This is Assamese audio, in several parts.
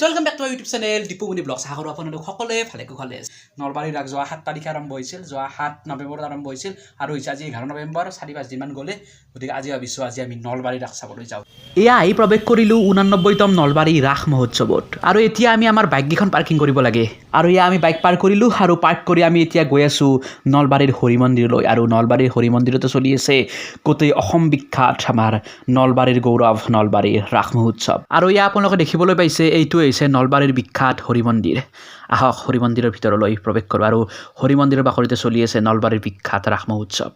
Welcome back to my YouTube channel Dipumuni Vlogs আশা কৰো আপোনালোক সকলোৱে ভালে কুশলে আছে নলবাৰী ৰাগ যোৱা 7 তাৰিখে আৰম্ভ হৈছিল যোৱা 7 নৱেম্বৰত আৰম্ভ হৈছিল আৰু হৈছে আজি 11 নৱেম্বৰ 4-5 দিন মান গলে গতিকে আজি ভাবিছো আজি আমি নলবাৰী ৰাগ চাবলৈ যাওঁ এয়া আহি প্ৰৱেশ কৰিলো 89তম নলবাৰী ৰাগ মহোৎসৱত আৰু এতিয়া আমি আমাৰ বাইকখন পাৰ্কিং কৰিব লাগে আৰু এয়া আমি বাইক পাৰ্ক কৰিলো আৰু পাৰ্ক কৰি আমি এতিয়া গৈ আছো নলবাৰীৰ হৰি মন্দিৰলৈ আৰু নলবাৰীৰ হৰি মন্দিৰতে চলি আছে গোটেই অসম বিখ্যাত আমাৰ নলবাৰীৰ গৌৰৱ নলবাৰীৰ ৰাগ মহোৎসৱ আৰু এয়া আপোনালোকে দেখিবলৈ পাইছে এইটো হৈছে নলবাৰীৰ বিখ্যাত হৰি মন্দিৰ আহক হৰি মন্দিৰৰ ভিতৰলৈ প্ৰৱেশ কৰোঁ আৰু হৰি মন্দিৰৰ বাকৰিতে চলি আছে নলবাৰীৰ বিখ্যাত ৰাগ মহোৎসৱ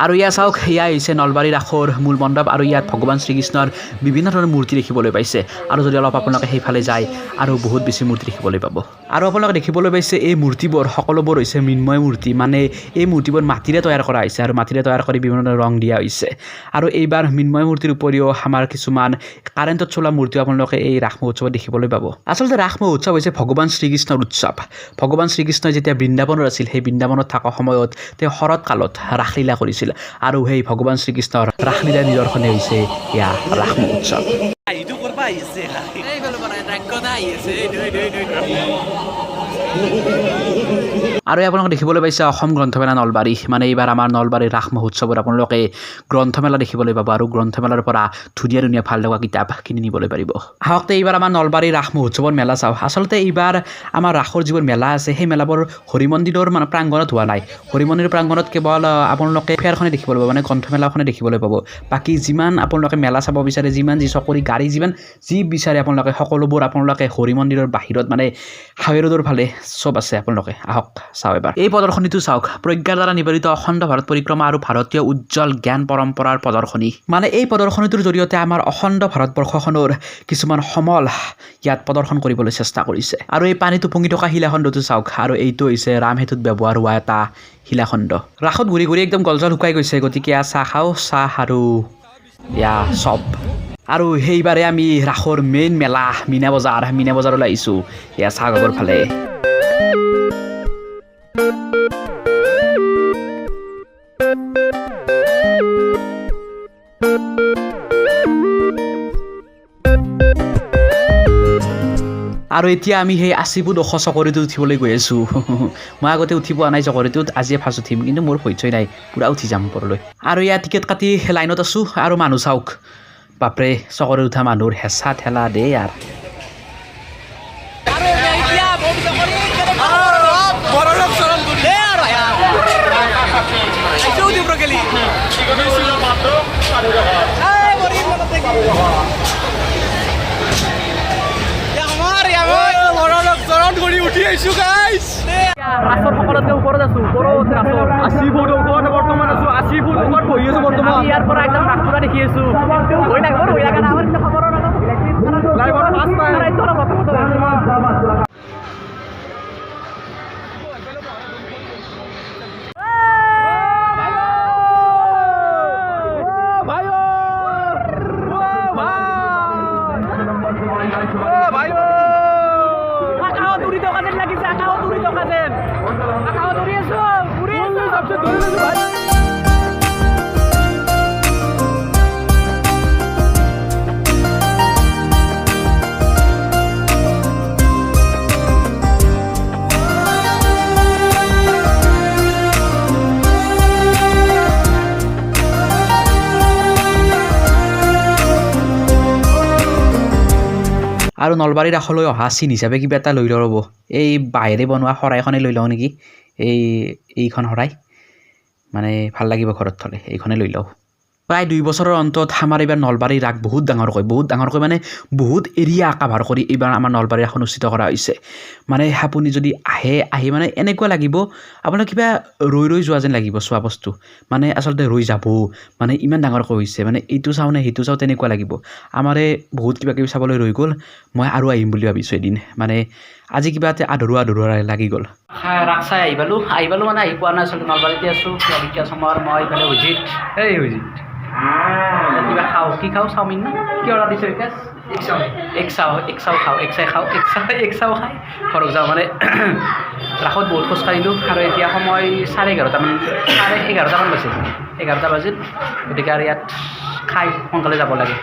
আৰু ইয়া চাওক ইয়া হৈছে নলবাৰী ৰাসৰ মূল মণ্ডপ আৰু ইয়াত ভগৱান শ্ৰীকৃষ্ণৰ বিভিন্ন ধৰণৰ মূৰ্তি দেখিবলৈ পাইছে আৰু যদি অলপ আপোনালোকে সেইফালে যায় আৰু বহুত বেছি মূৰ্তি দেখিবলৈ পাব আৰু আপোনালোকে দেখিবলৈ পাইছে এই মূৰ্তিবোৰ সকলোবোৰ হৈছে মৃন্ময় মূৰ্তি মানে এই মূৰ্তিবোৰ মাটিৰে তৈয়াৰ কৰা হৈছে আৰু মাটিৰে তৈয়াৰ কৰি বিভিন্ন ধৰণৰ ৰং দিয়া হৈছে আৰু এইবাৰ মৃন্ময় মূৰ্তিৰ উপৰিও আমাৰ কিছুমান কাৰেণ্টত চলা মূৰ্তি আপোনালোকে এই ৰাস মহোৎসৱত দেখিবলৈ পাব আচলতে ৰাস মহোৎসৱ হৈছে ভগৱান শ্ৰীকৃষ্ণৰ উৎসৱ ভগৱান শ্ৰীকৃষ্ণই যেতিয়া বৃন্দাবনত আছিল সেই বৃন্দাবনত থকা সময়ত তেওঁ শৰৎ কালত ৰাসলীলা কৰিছিল আৰু সেই ভগৱান শ্ৰীকৃষ্ণৰ ৰাসলীলা নিদৰ্শনে হৈছে ইয়া ৰাস মহোৎসৱ এইটো কৰবা আহিছে এই গলো বনাই ৰাগটা আহিছে আৰু আপোনালোকে দেখিবলৈ পাইছে অসম গ্ৰন্থমেলা নলবাৰী মানে এইবাৰ আমাৰ নলবাৰীৰ ৰাস মহোৎসৱত আপোনালোকে গ্ৰন্থমেলা দেখিবলৈ পাব আৰু গ্ৰন্থমেলাৰ পৰা ধুনীয়া ধুনীয়া ভাল লগা কিতাপ কিনি নিবলৈ পাৰিব আহকতে এইবাৰ আমাৰ নলবাৰীৰ ৰাস মহোৎসৱৰ মেলা চাওঁ আচলতে এইবাৰ আমাৰ ৰাসৰ যিবোৰ মেলা আছে সেই মেলাবোৰ হৰি মন্দিৰৰ মানে প্ৰাংগণত হোৱা নাই হৰি মন্দিৰৰ প্ৰাংগণত কেৱল আপোনালোকে ফেয়াৰখনে দেখিবলৈ পাব মানে গ্ৰন্থমেলাখনে দেখিবলৈ পাব বাকী যিমান আপোনালোকে মেলা চাব বিচাৰে যিমান যি চকৰি গাড়ী যিমান যি বিচাৰে আপোনালোকে সকলোবোৰ আপোনালোকে হৰি মন্দিৰৰ বাহিৰত মানে হাইৱে ৰোডৰ ফালে চব আছে আপোনালোকে আহক চাও এবাৰ এই প্ৰদৰ্শনীটো চাওক প্ৰজ্ঞাৰ দ্বাৰা নিবেদিত অখণ্ড ভাৰত পৰিক্ৰমা আৰু ভাৰতীয় উজ্জ্বল জ্ঞান পৰম্পৰাৰ প্ৰদৰ্শনী মানে এই প্ৰদৰ্শনীটোৰ জৰিয়তে আমাৰ অখণ্ড ভাৰতবৰ্ষখনৰ কিছুমান সমল ইয়াত প্ৰদৰ্শন কৰিবলৈ চেষ্টা কৰিছে আৰু এই পানীটো পঙি থকা শিলাখণ্ডটো চাওক আৰু এইটো হৈছে ৰামহেতুত ব্যৱহাৰ হোৱা এটা শিলাখণ্ড ৰাসত ঘূৰি ঘূৰি একদম গলজল শুকাই গৈছে গতিকে চাহ খাওঁ চাহ আৰু ইয়া চব আৰু সেইবাৰে আমি ৰাসৰ মেইন মেলা মিনা বজাৰলৈ আহিছোঁ এয়া চাহগৰ ফালে আৰু এতিয়া আমি সেই 80 ফুট ওখ চকৰিটোত উঠিবলৈ গৈ আছোঁ মই আগতে উঠি পোৱা নাই চকৰিটোত আজিয়ে ফাৰ্ষ্ট উঠিম কিন্তু মোৰ ভয় নাই পুৰা উঠি যাম ওপৰলৈ আৰু ইয়াত টিকেট কাটি লাইনত আছোঁ আৰু মানুহ চাওক বাপৰে চকৰিত উঠা মানুহৰ হেঁচা ঠেলা দেই আৰু ৰাসৰ সকলোতকৈ ওপৰত আছোঁ ওপৰত ৰাসৰ 80 ফুট ওপৰত বৰ্তমান আছোঁ 80 ফুট ওপৰত বহি আছোঁ বৰ্তমান ইয়াৰ পৰা একদম ৰাসপুৰা দেখি আছোঁ হৈ লাগব আমাৰ খবৰৰ লাইভত পাঁচ আৰু নলবাৰী ৰাসলৈ অহা চিন হিচাপে কিবা এটা লৈ ল'ব এই বাহিৰে বনোৱা শৰাইখনে লৈ লওঁ নেকি এইখন শৰাই মানে ভাল লাগিব ঘৰত থ'লে এইখনে লৈ লওঁ প্ৰায় 2 বছৰৰ অন্তত আমাৰ এইবাৰ নলবাৰী ৰাগ বহুত ডাঙৰকৈ মানে বহুত এৰিয়া কাভাৰ কৰি এইবাৰ আমাৰ নলবাৰী ৰাস অনুষ্ঠিত কৰা হৈছে মানে আপুনি যদি আহি মানে এনেকুৱা লাগিব আপোনাৰ কিবা ৰৈ যোৱা যেন লাগিব চোৱা বস্তু মানে আচলতে ৰৈ যাব মানে ইমান ডাঙৰকৈ হৈছে মানে এইটো চাওঁ নে সেইটো চাওঁ তেনেকুৱা লাগিব আমাৰে বহুত কিবা কিবি চাবলৈ ৰৈ গ'ল মই আৰু আহিম বুলি ভাবিছোঁ এদিন মানে আজি কিবা এটা আধৰুৱা লাগি গ'ল ৰাস চাই আহিবালো মানে আহি পোৱা নাই আচলতে নলবাৰীতে আছোঁ মই এইফালে হুজিত কিবা খাওঁ কি খাওঁ চাওমিন না কি অৰ্ডাৰ দিছোঁ বিকাশ এক চাও খাওঁ এক চাও খাই ঘৰত যাওঁ মানে ৰাসত বহুত খোজ কাঢ়িলোঁ আৰু এতিয়া সময় 11:30 বাজিল 11টা বাজিল গতিকে আৰু ইয়াত খাই সোনকালে যাব লাগে